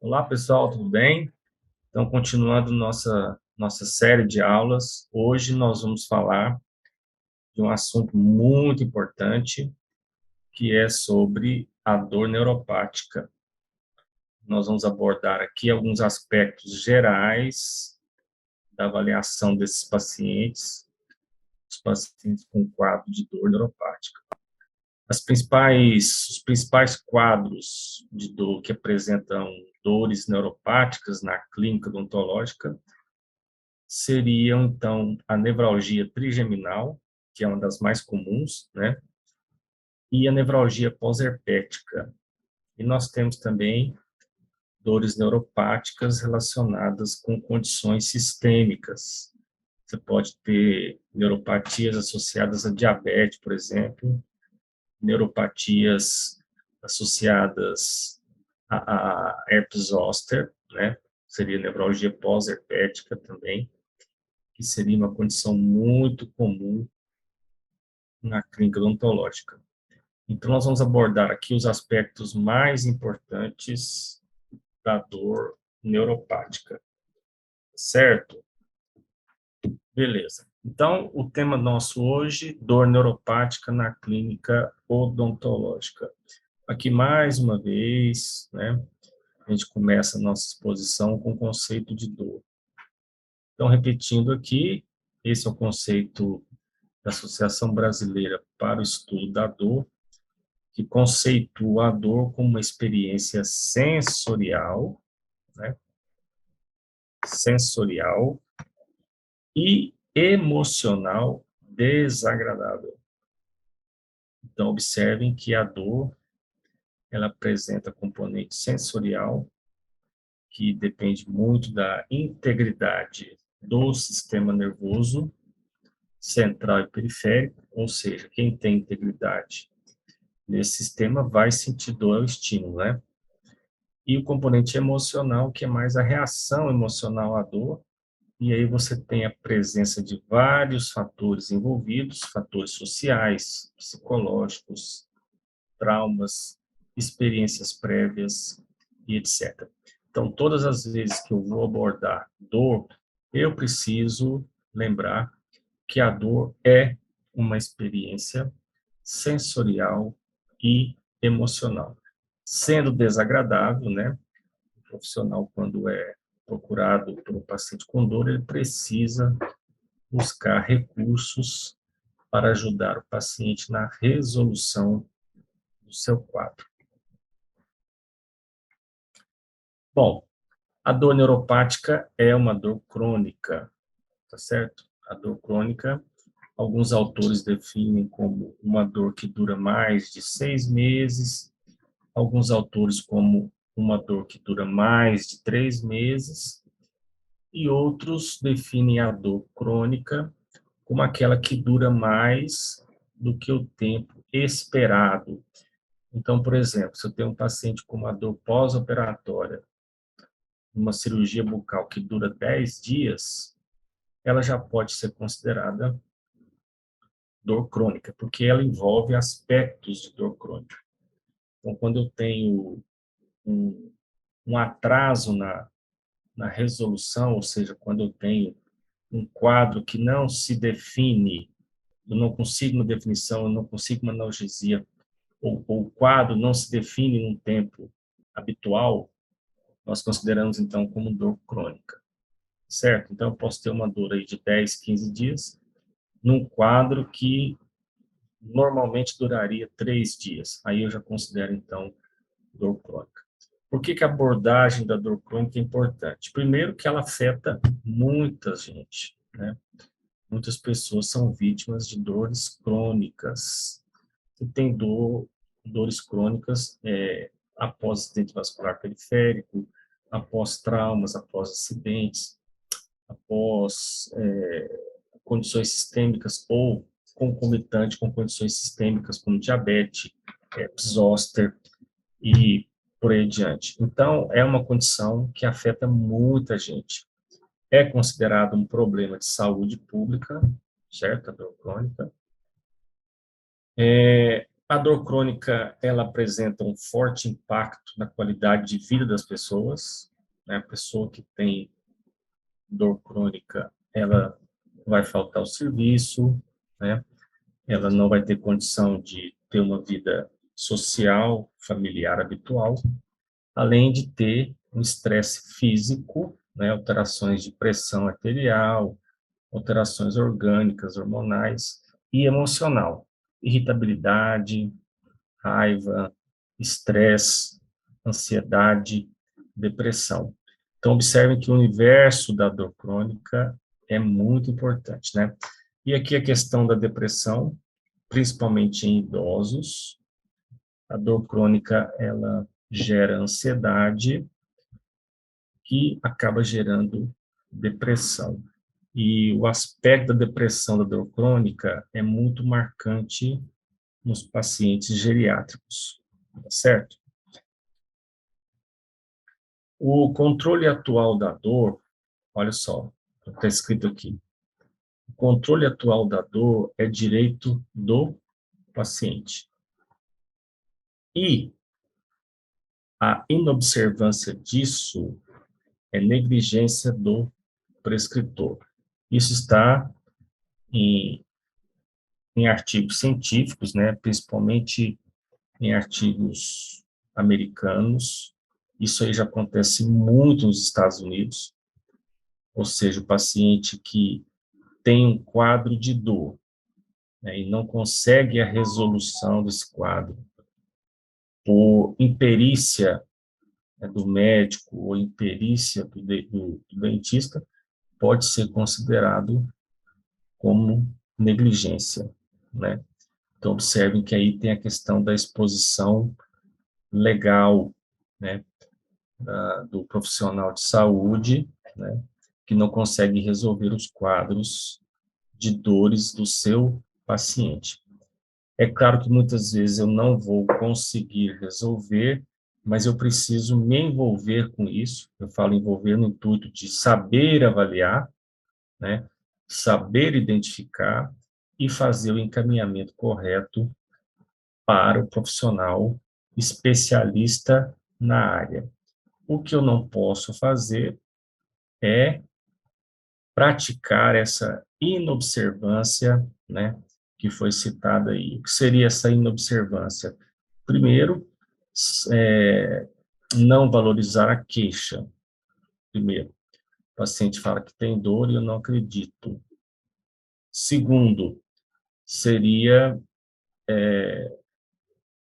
Olá, pessoal, tudo bem? Então, continuando nossa série de aulas, hoje nós vamos falar de um assunto muito importante, que é sobre a dor neuropática. Nós vamos abordar aqui alguns aspectos gerais da avaliação desses pacientes, os pacientes com quadro de dor neuropática. Os principais quadros de dor que apresentam dores neuropáticas na clínica odontológica seriam, então, a nevralgia trigeminal, que é uma das mais comuns, né? E a nevralgia pós-herpética. E nós temos também dores neuropáticas relacionadas com condições sistêmicas. Você pode ter neuropatias associadas a diabetes, por exemplo, neuropatias associadas a herpes zoster, né? Seria nevralgia pós-herpética também, que seria uma condição muito comum na clínica odontológica. Então, nós vamos abordar aqui os aspectos mais importantes da dor neuropática, certo? Beleza. Então, o tema nosso hoje, dor neuropática na clínica odontológica. Aqui, mais uma vez, né, a gente começa a nossa exposição com o conceito de dor. Então, repetindo aqui, esse é o conceito da Associação Brasileira para o Estudo da Dor, que conceitua a dor como uma experiência sensorial, né, sensorial e emocional desagradável. Então, observem que a dor, ela apresenta componente sensorial, que depende muito da integridade do sistema nervoso central e periférico, ou seja, quem tem integridade nesse sistema vai sentir dor ao estímulo, né? E o componente emocional, que é mais a reação emocional à dor, e aí você tem a presença de vários fatores envolvidos, fatores sociais, psicológicos, traumas, experiências prévias e etc. Então, todas as vezes que eu vou abordar dor, eu preciso lembrar que a dor é uma experiência sensorial e emocional. Sendo desagradável, né? O profissional, quando é procurado por um paciente com dor, ele precisa buscar recursos para ajudar o paciente na resolução do seu quadro. Bom, a dor neuropática é uma dor crônica, tá certo? A dor crônica, alguns autores definem como uma dor que dura mais de 6 meses, alguns autores como uma dor que dura mais de 3 meses, e outros definem a dor crônica como aquela que dura mais do que o tempo esperado. Então, por exemplo, se eu tenho um paciente com uma dor pós-operatória, uma cirurgia bucal que dura 10 dias, ela já pode ser considerada dor crônica, porque ela envolve aspectos de dor crônica. Então, quando eu tenho um atraso na resolução, ou seja, quando eu tenho um quadro que não se define, eu não consigo uma definição, eu não consigo uma analgesia, ou o quadro não se define num tempo habitual, nós consideramos, então, como dor crônica, certo? Então, eu posso ter uma dor aí de 10, 15 dias, num quadro que normalmente duraria 3 dias. Aí eu já considero, então, dor crônica. Por que a abordagem da dor crônica é importante? Primeiro que ela afeta muita gente, né? Muitas pessoas são vítimas de dores crônicas. E tem dores crônicas após acidente vascular periférico, após traumas, após acidentes, após condições sistêmicas ou concomitante com condições sistêmicas como diabetes, zoster e por aí adiante. Então, é uma condição que afeta muita gente. É considerado um problema de saúde pública, certo? A dor crônica. A dor crônica, ela apresenta um forte impacto na qualidade de vida das pessoas, né? A pessoa que tem dor crônica, ela vai faltar ao serviço, né? Ela não vai ter condição de ter uma vida social, familiar habitual, além de ter um estresse físico, né? Alterações de pressão arterial, alterações orgânicas, hormonais e emocional, irritabilidade, raiva, estresse, ansiedade, depressão. Então, observem que o universo da dor crônica é muito importante, né? E aqui a questão da depressão, principalmente em idosos. A dor crônica, ela gera ansiedade, que acaba gerando depressão. E o aspecto da depressão da dor crônica é muito marcante nos pacientes geriátricos, tá certo? O controle atual da dor, olha só, está escrito aqui. O controle atual da dor é direito do paciente. E a inobservância disso é negligência do prescritor. Isso está em, em artigos científicos, né, principalmente em artigos americanos. Isso aí já acontece muito nos Estados Unidos, ou seja, o paciente que tem um quadro de dor, né, e não consegue a resolução desse quadro por imperícia, né, do médico ou imperícia do dentista, pode ser considerado como negligência, né? Então, observem que aí tem a questão da exposição legal, né, do profissional de saúde, né, que não consegue resolver os quadros de dores do seu paciente. É claro que muitas vezes eu não vou conseguir resolver, mas eu preciso me envolver com isso. Eu falo envolver no intuito de saber avaliar, né, saber identificar e fazer o encaminhamento correto para o profissional especialista na área. O que eu não posso fazer é praticar essa inobservância, né, que foi citada aí. O que seria essa inobservância? Primeiro, é, não valorizar a queixa. Primeiro, o paciente fala que tem dor e eu não acredito. Segundo, seria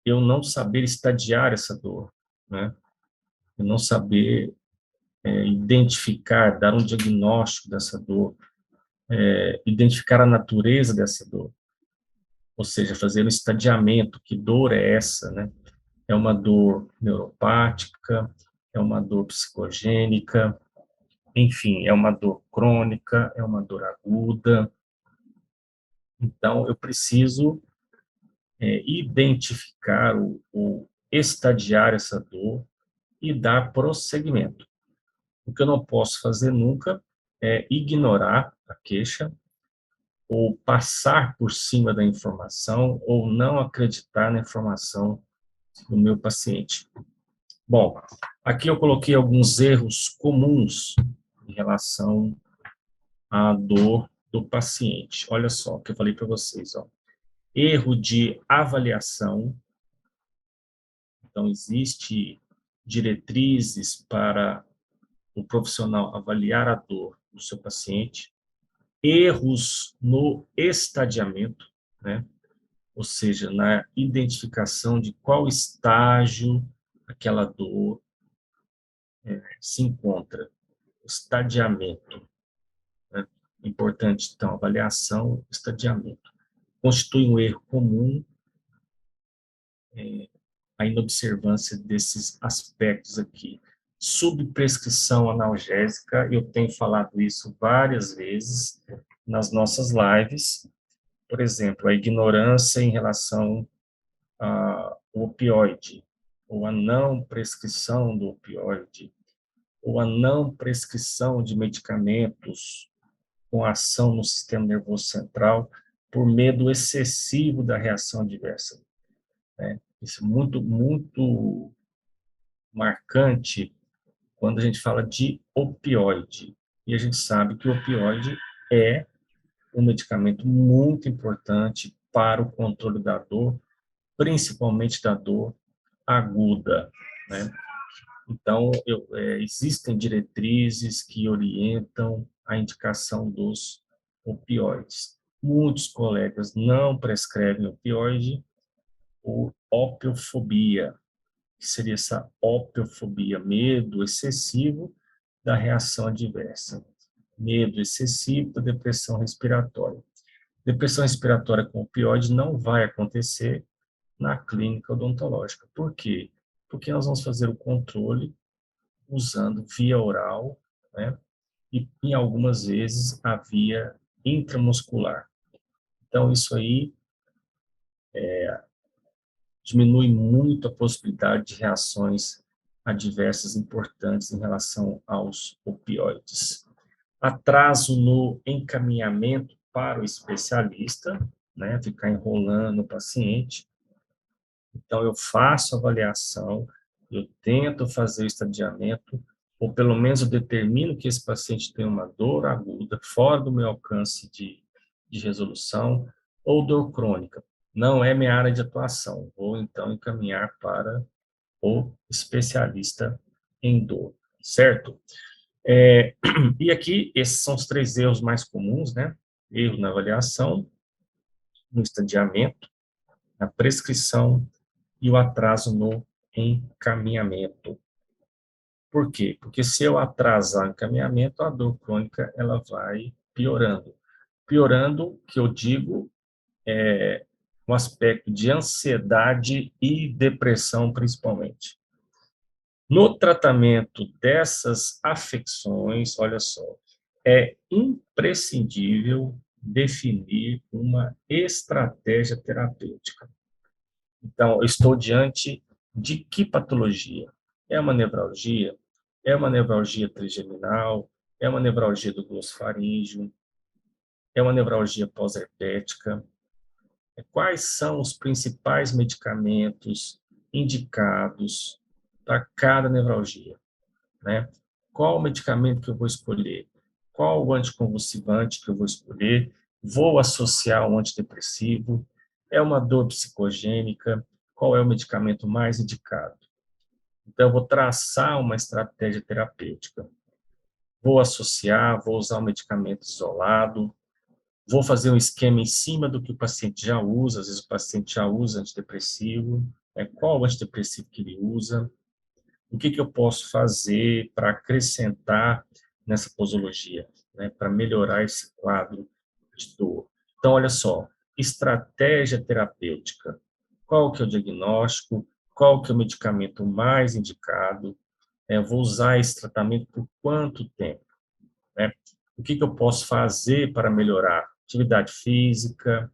eu não saber estadiar essa dor, né? Eu não saber identificar, dar um diagnóstico dessa dor, identificar a natureza dessa dor, ou seja, fazer um estadiamento, que dor é essa, né? É uma dor neuropática, é uma dor psicogênica, enfim, é uma dor crônica, é uma dor aguda. Então, eu preciso identificar ou estadiar essa dor e dar prosseguimento. O que eu não posso fazer nunca é ignorar a queixa ou passar por cima da informação ou não acreditar na informação do meu paciente. Bom, aqui eu coloquei alguns erros comuns em relação à dor do paciente. Olha só o que eu falei para vocês, ó. Erro de avaliação. Então, existe diretrizes para o profissional avaliar a dor do seu paciente. Erros no estadiamento, né? Ou seja, na identificação de qual estágio aquela dor se encontra, estadiamento, né? Importante, então, avaliação, estadiamento. Constitui um erro comum a inobservância desses aspectos aqui. Subprescrição analgésica, eu tenho falado isso várias vezes nas nossas lives. Por exemplo, a ignorância em relação ao opioide, ou a não prescrição do opioide, ou a não prescrição de medicamentos com ação no sistema nervoso central por medo excessivo da reação adversa. né? Isso é muito marcante quando a gente fala de opioide. E a gente sabe que o opioide é um medicamento muito importante para o controle da dor, principalmente da dor aguda, né? Então, existem diretrizes que orientam a indicação dos opioides. Muitos colegas não prescrevem opioide por opiofobia, que seria essa opiofobia, medo excessivo da reação adversa, medo excessivo da depressão respiratória. Depressão respiratória com opioide não vai acontecer na clínica odontológica. Por quê? Porque nós vamos fazer o controle usando via oral, né? E, em algumas vezes, a via intramuscular. Então, isso aí diminui muito a possibilidade de reações adversas importantes em relação aos opioides. Atraso no encaminhamento para o especialista, né? Ficar enrolando o paciente. Então, eu faço a avaliação, eu tento fazer o estadiamento, ou pelo menos eu determino que esse paciente tem uma dor aguda, fora do meu alcance de resolução, ou dor crônica. Não é minha área de atuação. Vou, então, encaminhar para o especialista em dor, certo? E aqui, esses são os 3 erros mais comuns, né? Erro na avaliação, no estadiamento, na prescrição e o atraso no encaminhamento. Por quê? Porque se eu atrasar o encaminhamento, a dor crônica ela vai piorando. Piorando, que eu digo, o aspecto de ansiedade e depressão, principalmente. No tratamento dessas afecções, olha só, é imprescindível definir uma estratégia terapêutica. Então, eu estou diante de que patologia? É uma nevralgia? É uma nevralgia trigeminal? É uma nevralgia do glossofaríngeo? É uma nevralgia pós-herpética? Quais são os principais medicamentos indicados para cada nevralgia, né? Qual o medicamento que eu vou escolher? Qual o anticonvulsivante que eu vou escolher? Vou associar um antidepressivo? É uma dor psicogênica? Qual é o medicamento mais indicado? Então, eu vou traçar uma estratégia terapêutica. Vou associar, vou usar um medicamento isolado, vou fazer um esquema em cima do que o paciente já usa, às vezes o paciente já usa antidepressivo, qual o antidepressivo que ele usa, o que eu posso fazer para acrescentar nessa posologia, né, para melhorar esse quadro de dor. Então, olha só, estratégia terapêutica. Qual que é o diagnóstico? Qual que é o medicamento mais indicado? Vou usar esse tratamento por quanto tempo? Né? O que eu posso fazer para melhorar? Atividade física,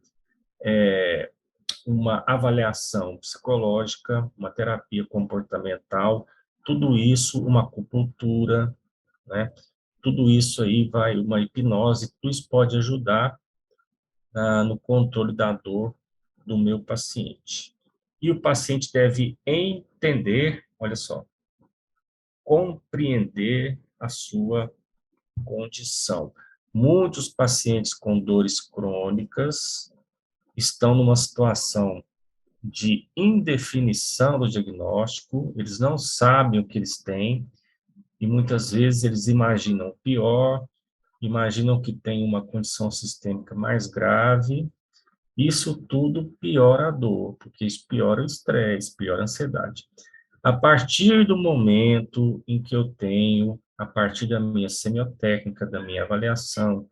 uma avaliação psicológica, uma terapia comportamental, tudo isso, uma acupuntura, né? Tudo isso aí vai, uma hipnose, tudo isso pode ajudar no controle da dor do meu paciente. E o paciente deve entender, olha só, compreender a sua condição. Muitos pacientes com dores crônicas estão numa situação de indefinição do diagnóstico, eles não sabem o que eles têm, e muitas vezes eles imaginam o pior, imaginam que tem uma condição sistêmica mais grave. Isso tudo piora a dor, porque isso piora o estresse, piora a ansiedade. A partir do momento em que eu tenho, a partir da minha semiotécnica, da minha avaliação,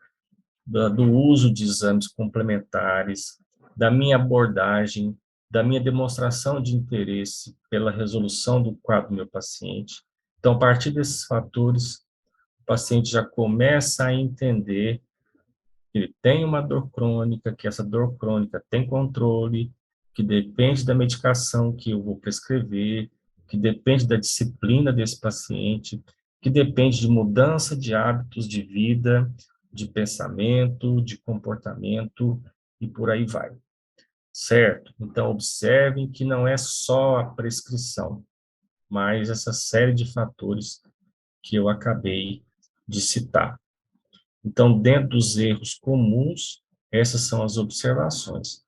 do uso de exames complementares, da minha abordagem, da minha demonstração de interesse pela resolução do quadro do meu paciente. Então, a partir desses fatores, o paciente já começa a entender que ele tem uma dor crônica, que essa dor crônica tem controle, que depende da medicação que eu vou prescrever, que depende da disciplina desse paciente, que depende de mudança de hábitos de vida, de pensamento, de comportamento e por aí vai. certo? Então, observem que não é só a prescrição, mas essa série de fatores que eu acabei de citar. Então, dentro dos erros comuns, essas são as observações.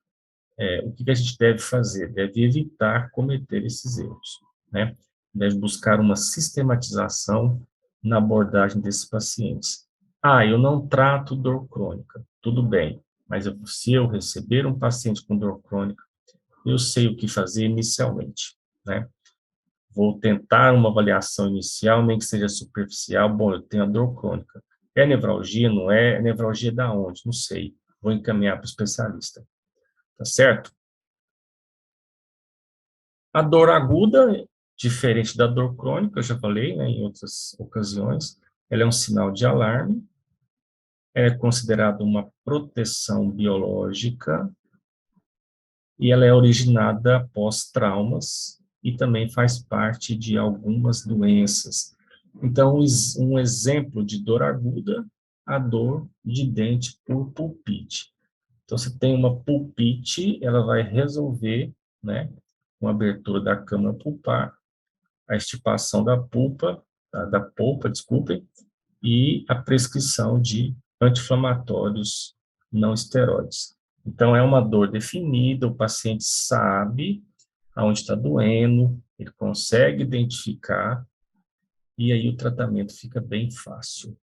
O que a gente deve fazer? Deve evitar cometer esses erros, né? Deve buscar uma sistematização na abordagem desses pacientes. Ah, eu não trato dor crônica. Tudo bem, mas se eu receber um paciente com dor crônica, eu sei o que fazer inicialmente, né? Vou tentar uma avaliação inicial, nem que seja superficial. Bom, eu tenho a dor crônica. É nevralgia, não é? É nevralgia da onde? Não sei. Vou encaminhar para o especialista. Tá certo? A dor aguda, diferente da dor crônica, eu já falei, né, em outras ocasiões, ela é um sinal de alarme, ela é considerada uma proteção biológica e ela é originada após traumas e também faz parte de algumas doenças. Então, um exemplo de dor aguda, a dor de dente por pulpite. Então, você tem uma pulpite, ela vai resolver, né, com a abertura da câmara pulpar, a extirpação da pulpa, da polpa, desculpem, e a prescrição de anti-inflamatórios não esteroides. Então, é uma dor definida, o paciente sabe aonde está doendo, ele consegue identificar, e aí o tratamento fica bem fácil.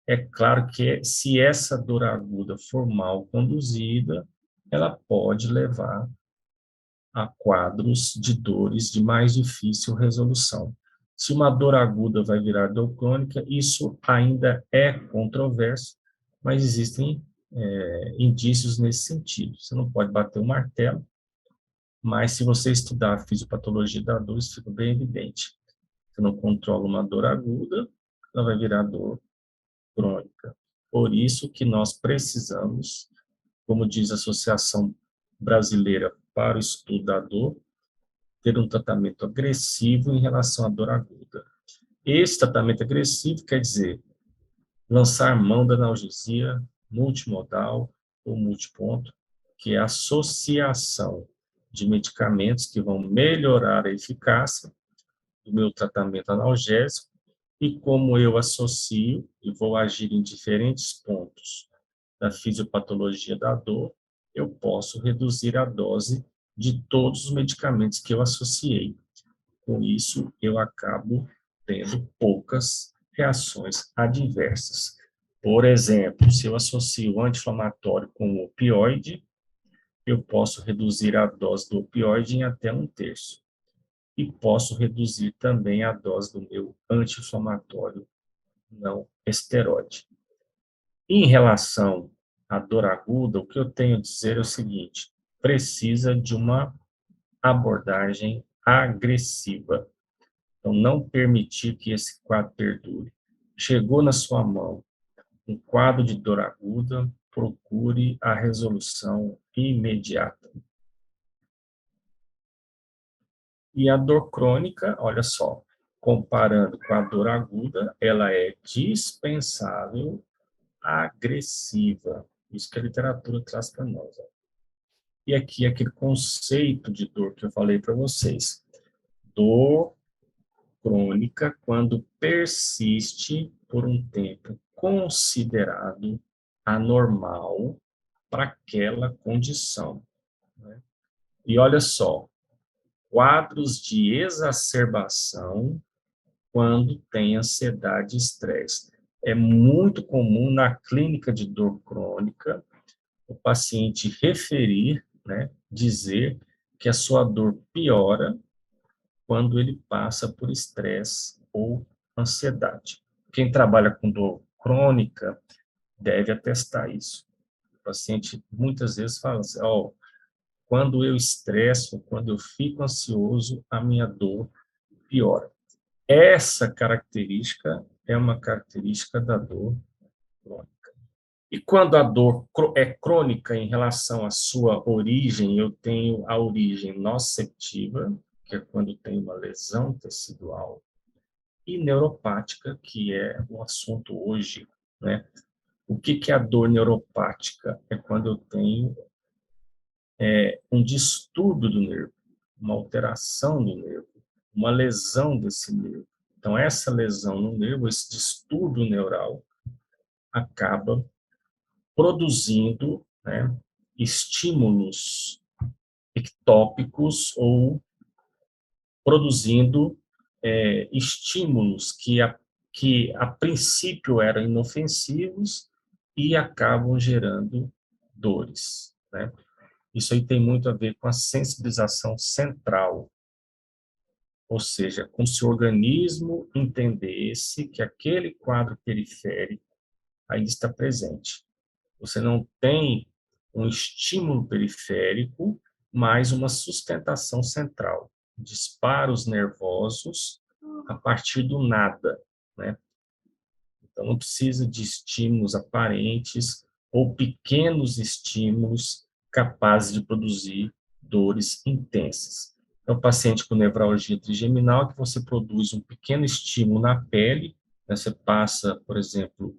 É claro que se essa dor aguda for mal conduzida, ela pode levar a quadros de dores de mais difícil resolução. Se uma dor aguda vai virar dor crônica, isso ainda é controverso, mas existem indícios nesse sentido. Você não pode bater o martelo, mas se você estudar a fisiopatologia da dor, isso fica bem evidente. Você não controla uma dor aguda, ela vai virar dor crônica. Por isso que nós precisamos, como diz a Associação Brasileira para o Estudo da Dor, ter um tratamento agressivo em relação à dor aguda. Esse tratamento agressivo quer dizer lançar mão da analgesia multimodal ou multiponto, que é a associação de medicamentos que vão melhorar a eficácia do meu tratamento analgésico e como eu associo e vou agir em diferentes pontos da fisiopatologia da dor, eu posso reduzir a dose de todos os medicamentos que eu associei. Com isso, eu acabo tendo poucas reações adversas. Por exemplo, se eu associo o anti-inflamatório com o opioide, eu posso reduzir a dose do opioide em até 1/3. E posso reduzir também a dose do meu anti-inflamatório não esteroide. Em relação à dor aguda, o que eu tenho a dizer é o seguinte: precisa de uma abordagem agressiva. Então, não permitir que esse quadro perdure. Chegou na sua mão um quadro de dor aguda, procure a resolução imediata. E a dor crônica, olha só, comparando com a dor aguda, ela é dispensável, agressiva. Isso que a literatura traz para nós. E aqui aquele conceito de dor que eu falei para vocês. Dor crônica quando persiste por um tempo considerado anormal para aquela condição, né? E olha só, quadros de exacerbação quando tem ansiedade e estresse. É muito comum na clínica de dor crônica o paciente referir, né, dizer que a sua dor piora quando ele passa por estresse ou ansiedade. Quem trabalha com dor crônica deve atestar isso. O paciente muitas vezes fala assim, oh, quando eu estresso, quando eu fico ansioso, a minha dor piora. Essa característica é uma característica da dor crônica. E quando a dor é crônica em relação à sua origem, eu tenho a origem nociceptiva, que é quando tem uma lesão tecidual, e neuropática, que é o assunto hoje, né? O que é a dor neuropática? É quando eu tenho um distúrbio do nervo, uma alteração do nervo, uma lesão desse nervo. Então, essa lesão no nervo, esse distúrbio neural, acaba produzindo, né, estímulos ectópicos ou produzindo estímulos que a princípio eram inofensivos e acabam gerando dores, né? Isso aí tem muito a ver com a sensibilização central, ou seja, como se o organismo entendesse que aquele quadro periférico ainda está presente. Você não tem um estímulo periférico, mas uma sustentação central, disparos nervosos a partir do nada, né? Então, não precisa de estímulos aparentes ou pequenos estímulos capazes de produzir dores intensas. É o paciente com nevralgia trigeminal que você produz um pequeno estímulo na pele, né? Você passa, por exemplo,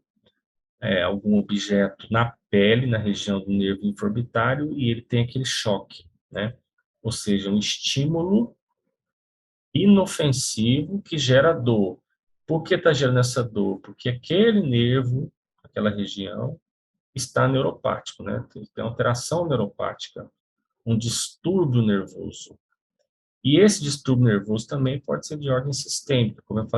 algum objeto na pele, na região do nervo infraorbitário, e ele tem aquele choque, né? Ou seja, um estímulo inofensivo que gera dor. Por que está gerando essa dor? Porque aquele nervo, aquela região, está neuropático, né? Tem alteração neuropática, um distúrbio nervoso. E esse distúrbio nervoso também pode ser de ordem sistêmica, como eu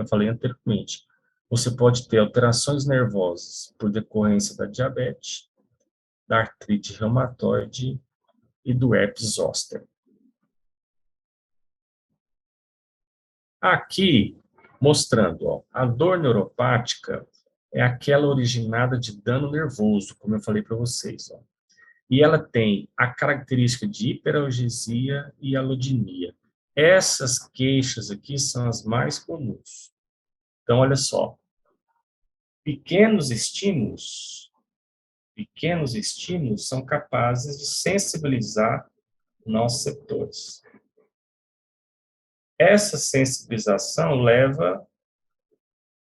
falei anteriormente. Você pode ter alterações nervosas por decorrência da diabetes, da artrite reumatoide e do herpes zoster. Aqui, mostrando, ó, a dor neuropática é aquela originada de dano nervoso, como eu falei para vocês. Ó. E ela tem a característica de hiperalgesia e alodinia. Essas queixas aqui são as mais comuns. Então, olha só. Pequenos estímulos são capazes de sensibilizar nossos receptores. Essa sensibilização leva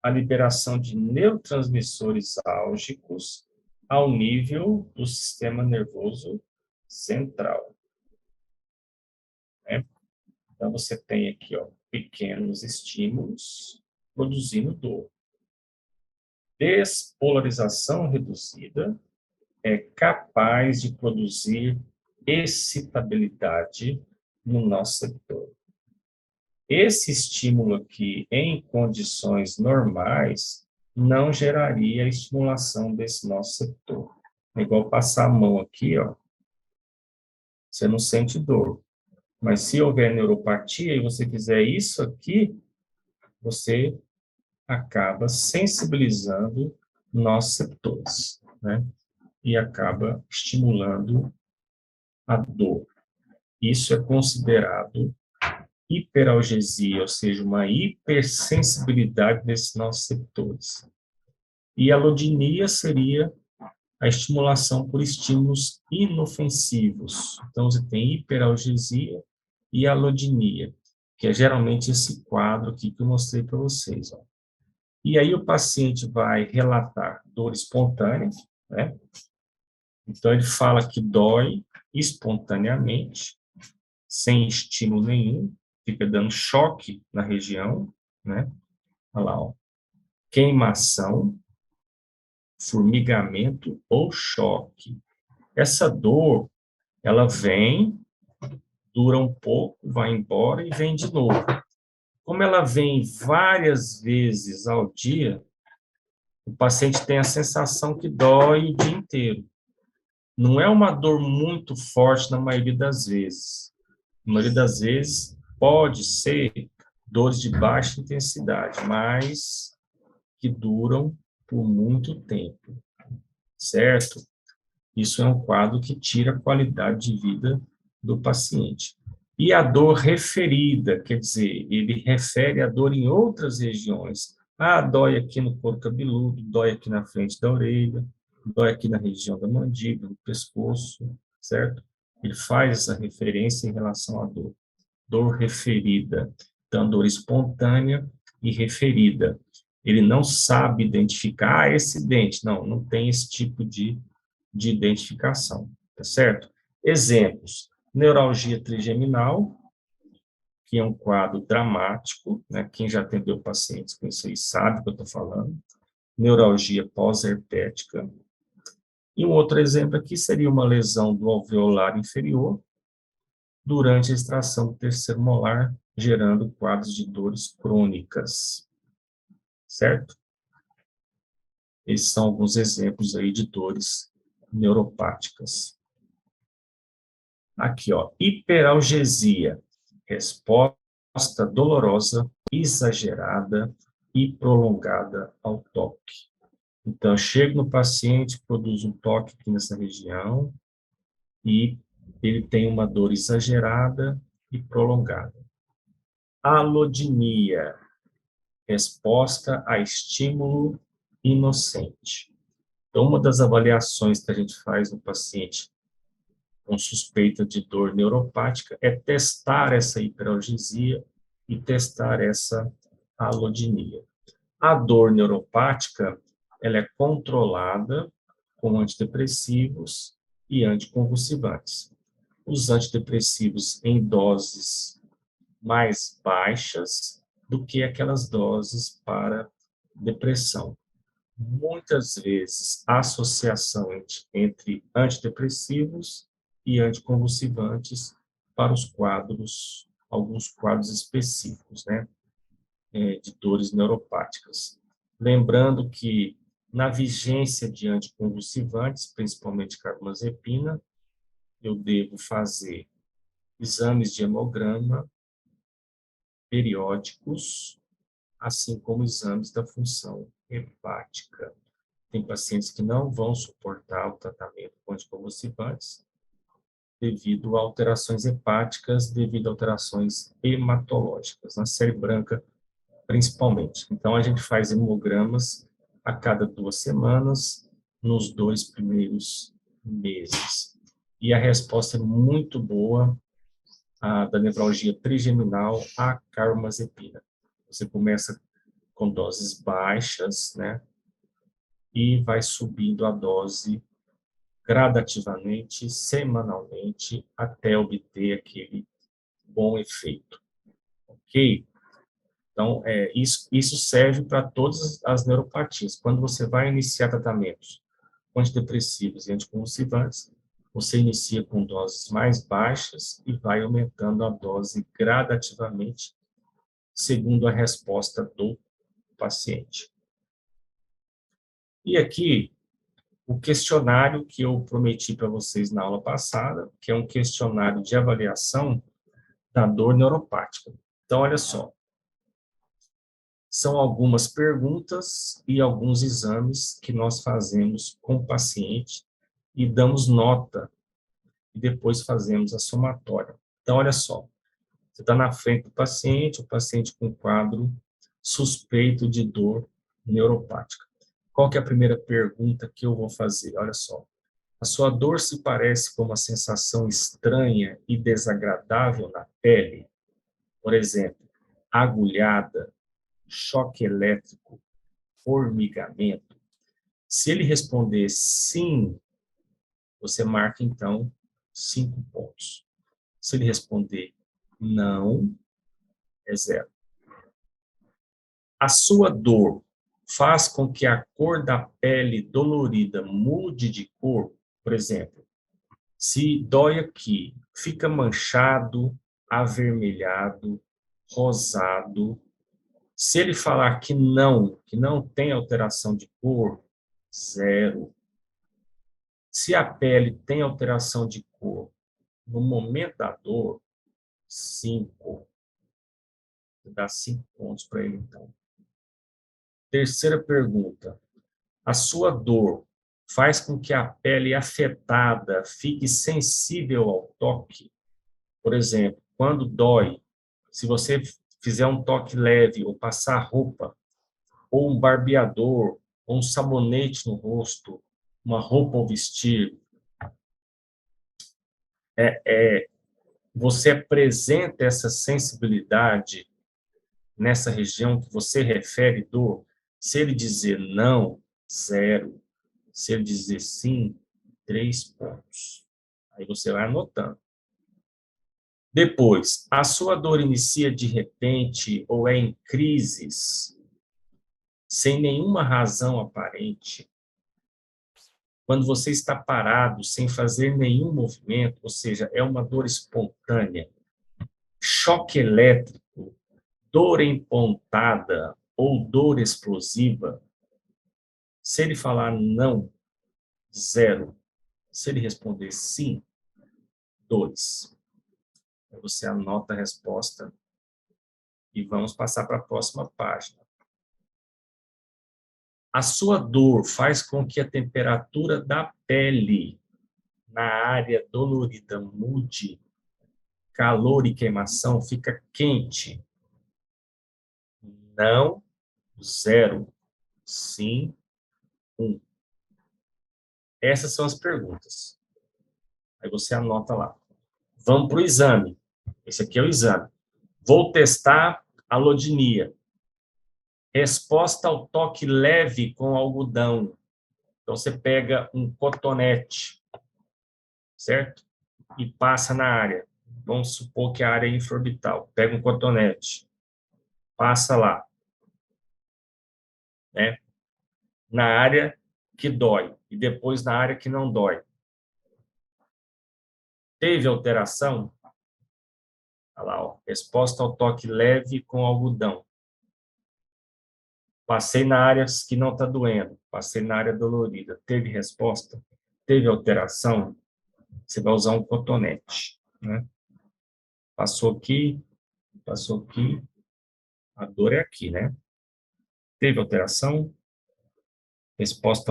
à liberação de neurotransmissores álgicos ao nível do sistema nervoso central. Né? Então, você tem aqui, ó, pequenos estímulos produzindo dor. Despolarização reduzida é capaz de produzir excitabilidade no nosso receptor. Esse estímulo aqui, em condições normais, não geraria a estimulação desse nosso receptor. É igual passar a mão aqui, ó. Você não sente dor. Mas se houver neuropatia e você fizer isso aqui, você acaba sensibilizando nossos receptores, né? E acaba estimulando a dor. Isso é considerado hiperalgesia, ou seja, uma hipersensibilidade desses nossos receptores. E a alodinia seria a estimulação por estímulos inofensivos. Então, você tem hiperalgesia e alodinia, que é geralmente esse quadro aqui que eu mostrei para vocês. Ó. E aí o paciente vai relatar dor espontânea, né? Então, ele fala que dói espontaneamente, sem estímulo nenhum, fica dando choque na região, né? Olha lá, ó. Queimação, formigamento ou choque. Essa dor, ela vem, dura um pouco, vai embora e vem de novo. Como ela vem várias vezes ao dia, o paciente tem a sensação que dói o dia inteiro. Não é uma dor muito forte na maioria das vezes. Na maioria das vezes, pode ser dores de baixa intensidade, mas que duram por muito tempo, certo? Isso é um quadro que tira a qualidade de vida do paciente. E a dor referida, quer dizer, ele refere a dor em outras regiões. Ah, dói aqui no couro cabeludo, dói aqui na frente da orelha, dói aqui na região da mandíbula, do pescoço, certo? Ele faz essa referência em relação à dor. Dor referida. Então, dor espontânea e referida. Ele não sabe identificar esse dente. Não tem esse tipo de identificação, tá certo? Exemplos: neuralgia trigeminal, que é um quadro dramático, né? Quem já atendeu pacientes com isso aí sabe o que eu estou falando. Neuralgia pós-herpética. E um outro exemplo aqui seria uma lesão do alveolar inferior durante a extração do terceiro molar, gerando quadros de dores crônicas, certo? Esses são alguns exemplos aí de dores neuropáticas. Aqui, ó, hiperalgesia, resposta dolorosa, exagerada e prolongada ao toque. Então, eu chego no paciente, produzo um toque aqui nessa região e ele tem uma dor exagerada e prolongada. Alodinia, resposta a estímulo inocente. Então, uma das avaliações que a gente faz no paciente com suspeita de dor neuropática é testar essa hiperalgesia e testar essa alodinia. A dor neuropática, ela é controlada com antidepressivos e anticonvulsivantes. Os antidepressivos em doses mais baixas do que aquelas doses para depressão. Muitas vezes, a associação entre antidepressivos e anticonvulsivantes para os quadros, alguns quadros específicos, né, de dores neuropáticas. Lembrando que, na vigência de anticonvulsivantes, principalmente carbamazepina, eu devo fazer exames de hemograma periódicos, assim como exames da função hepática. Tem pacientes que não vão suportar o tratamento com anticonvulsivantes devido a alterações hepáticas, devido a alterações hematológicas, na série branca principalmente. Então, a gente faz hemogramas a cada 2 semanas, nos 2 primeiros meses. E a resposta é muito boa da nefralgia trigeminal à carbamazepina. Você começa com doses baixas, né? E vai subindo a dose gradativamente, semanalmente, até obter aquele bom efeito. Ok? Então, isso serve para todas as neuropatias. Quando você vai iniciar tratamentos com antidepressivos e anticonvulsivantes, você inicia com doses mais baixas e vai aumentando a dose gradativamente, segundo a resposta do paciente. E aqui, o questionário que eu prometi para vocês na aula passada, que é um questionário de avaliação da dor neuropática. Então, olha só. São algumas perguntas e alguns exames que nós fazemos com o paciente e damos nota e depois fazemos a somatória. Então, olha só. Você está na frente do paciente, o paciente com quadro suspeito de dor neuropática. Qual que é a primeira pergunta que eu vou fazer? Olha só. A sua dor se parece com uma sensação estranha e desagradável na pele? Por exemplo, agulhada, choque elétrico, formigamento? Se ele responder sim, você marca, então, 5 pontos. Se ele responder não, é 0. A sua dor faz com que a cor da pele dolorida mude de cor? Por exemplo, se dói aqui, fica manchado, avermelhado, rosado. Se ele falar que não tem alteração de cor, 0. Se a pele tem alteração de cor no momento da dor, 5. Vou dar 5 pontos para ele, então. Terceira pergunta. A sua dor faz com que a pele afetada fique sensível ao toque? Por exemplo, quando dói, se você fizer um toque leve ou passar roupa, ou um barbeador, ou um sabonete no rosto, uma roupa ao vestir, você apresenta essa sensibilidade nessa região que você refere dor? Se ele dizer não, 0. Se ele dizer sim, 3 pontos. Aí você vai anotando. Depois, a sua dor inicia de repente ou é em crises, sem nenhuma razão aparente. Quando você está parado, sem fazer nenhum movimento, ou seja, é uma dor espontânea, choque elétrico, dor em pontada ou dor explosiva, se ele falar não, 0. Se ele responder sim, 2. Aí você anota a resposta e vamos passar para a próxima página. A sua dor faz com que a temperatura da pele na área dolorida mude. Calor e queimação fica quente. Não, 0. Sim, 1. Essas são as perguntas. Aí você anota lá. Vamos para o exame. Esse aqui é o exame. Vou testar a alodinia. Resposta ao toque leve com algodão. Então, você pega um cotonete, certo? E passa na área. Vamos supor que a área é infraorbital. Pega um cotonete, passa lá, né? Na área que dói e depois na área que não dói. Teve alteração? Olha lá, ó. Resposta ao toque leve com algodão. Passei na área que não está doendo. Passei na área dolorida. Teve resposta? Teve alteração? Você vai usar um cotonete, né? Passou aqui, a dor é aqui, né? Teve alteração? Resposta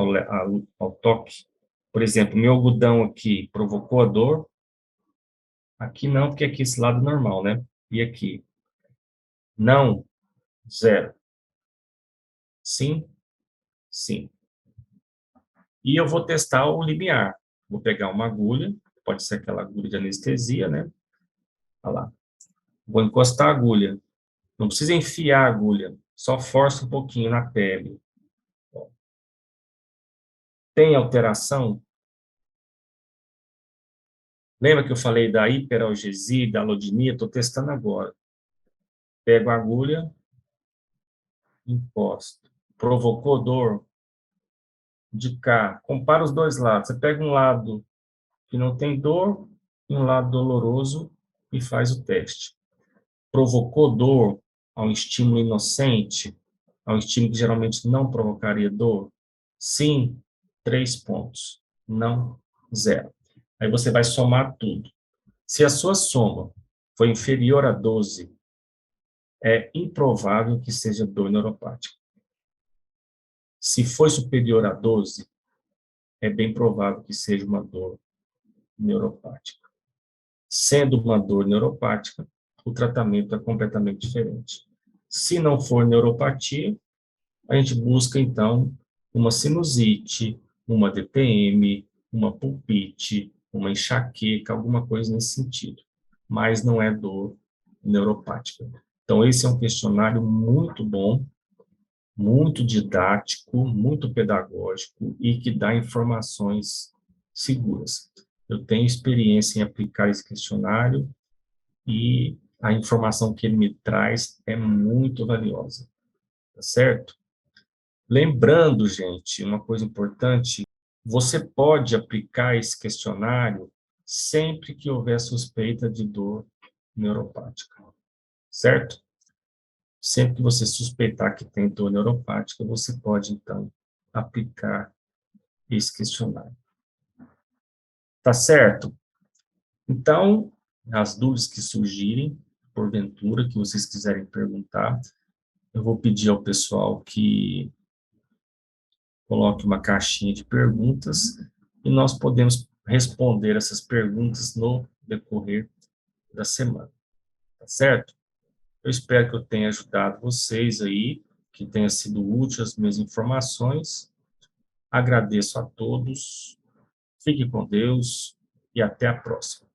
ao toque. Por exemplo, meu algodão aqui provocou a dor. Aqui não, porque aqui esse lado é normal, né? E aqui? Não, 0. Sim, sim. E eu vou testar o limiar. Vou pegar uma agulha, pode ser aquela agulha de anestesia, né? Olha lá. Vou encostar a agulha. Não precisa enfiar a agulha, só força um pouquinho na pele. Tem alteração? Lembra que eu falei da hiperalgesia, da alodinia? Estou testando agora. Pego a agulha, encosto. Provocou dor? De cá. Compara os dois lados. Você pega um lado que não tem dor e um lado doloroso e faz o teste. Provocou dor ao estímulo inocente, ao estímulo que geralmente não provocaria dor? Sim, 3 pontos. Não, 0. Aí você vai somar tudo. Se a sua soma for inferior a 12, é improvável que seja dor neuropática. Se for superior a 12, é bem provável que seja uma dor neuropática. Sendo uma dor neuropática, o tratamento é completamente diferente. Se não for neuropatia, a gente busca, então, uma sinusite, uma DPM, uma pulpite, uma enxaqueca, alguma coisa nesse sentido. Mas não é dor neuropática. Então, esse é um questionário muito bom, muito didático, muito pedagógico e que dá informações seguras. Eu tenho experiência em aplicar esse questionário e a informação que ele me traz é muito valiosa, tá certo? Lembrando, gente, uma coisa importante, você pode aplicar esse questionário sempre que houver suspeita de dor neuropática, certo? Sempre que você suspeitar que tem dor neuropática, você pode, então, aplicar esse questionário. Tá certo? Então, as dúvidas que surgirem, porventura, que vocês quiserem perguntar, eu vou pedir ao pessoal que coloque uma caixinha de perguntas e nós podemos responder essas perguntas no decorrer da semana, tá certo? Eu espero que eu tenha ajudado vocês aí, que tenha sido útil as minhas informações. Agradeço a todos, fique com Deus e até a próxima.